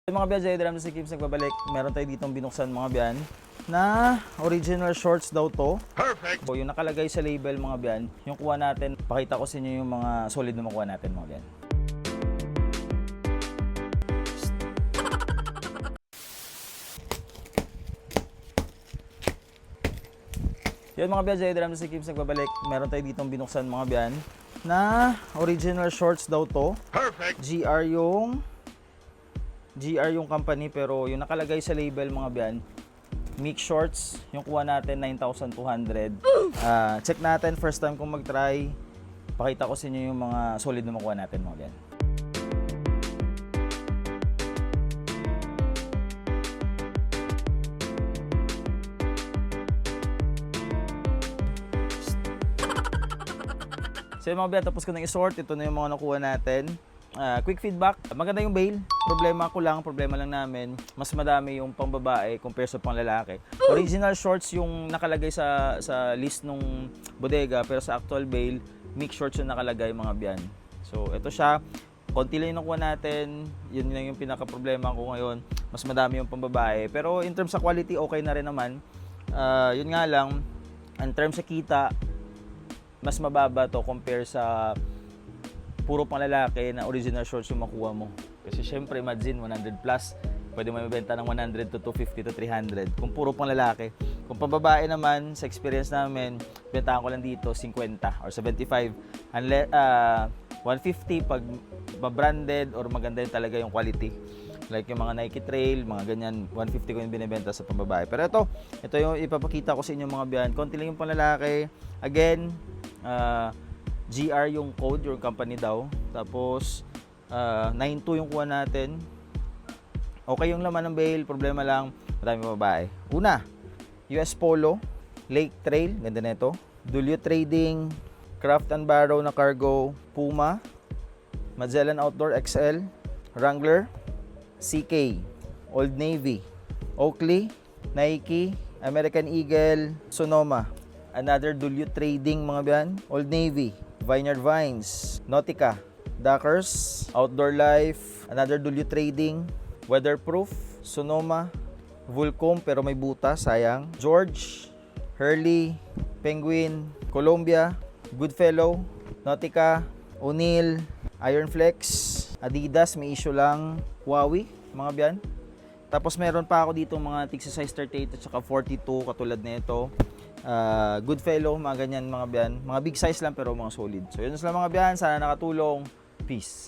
Mga biyan, Jay Dram si Kims nagbabalik. Meron tayo ditong binuksan mga biyan na original shorts daw to. Perfect! So, yung nakalagay sa label mga biyan, yung kuha natin, pakita ko sa inyo yung mga solid na makuha natin mga biyan. Yun mga biyan, Jay Dram si Kims nagbabalik. Meron tayo ditong binuksan mga biyan na original shorts daw to. Perfect! GR yung company, pero yung nakalagay sa label mga biyan, Mix Shorts, yung kuha natin 9,200. Check natin, first time kong mag-try. Pakita ko sa inyo yung mga solid na makuha natin mga biyan. So yung mga biyan, tapos ko nang i-sort. Ito na yung mga nakuha natin. Quick feedback, maganda yung bail. Problema lang namin, mas madami yung pangbabae compare sa panglalaki. Original shorts yung nakalagay sa list nung bodega, pero sa actual bail, mix shorts yung nakalagay mga biyan. So ito siya, konti lang yung nakuha natin, yun lang yung pinaka-problema ko ngayon. Mas madami yung pangbabae, pero in terms sa quality, okay na rin naman. Yun nga lang, in terms sa kita, mas mababa to compare sa puro pang lalaki na original shorts yung makuha mo. Kasi syempre, imagine, 100 plus. Pwede mo mabenta ng 100 to 250 to 300. Kung puro pang lalaki. Kung pababae naman, sa experience namin, bentahan ko lang dito 50 or 75. 150 pag branded or maganda yung talaga yung quality. Like yung mga Nike Trail, mga ganyan, 150 ko yung binibenta sa pambabae. Pero ito yung ipapakita ko sa inyo mga biyan. Konti lang yung panglalaki. Again, GR yung code, yung company daw. Tapos, 92 yung kuha natin. Okay yung laman ng bail, problema lang, madami babae. Una, US Polo, Lake Trail, ganda na ito. Duluth Trading, Craft and Barrow na cargo, Puma, Magellan Outdoor XL, Wrangler, CK, Old Navy, Oakley, Nike, American Eagle, Sonoma. Another Duluth Trading mga biyan, Old Navy, Vineyard Vines, Nautica, Dockers, Outdoor Life, another Duluth Trading, Weatherproof, Sonoma, Vulcom pero may buta, sayang, George, Hurley, Penguin, Columbia, Goodfellow, Nautica, O'Neill, Ironflex, Adidas, may issue lang, Huawei, mga biyan. Tapos meron pa ako dito mga tigsa size 38 at saka 42 katulad nito. Goodfellow, mga ganyan mga biyan. Mga big size lang pero mga solid. So yun lang mga biyan, sana nakatulong. Peace.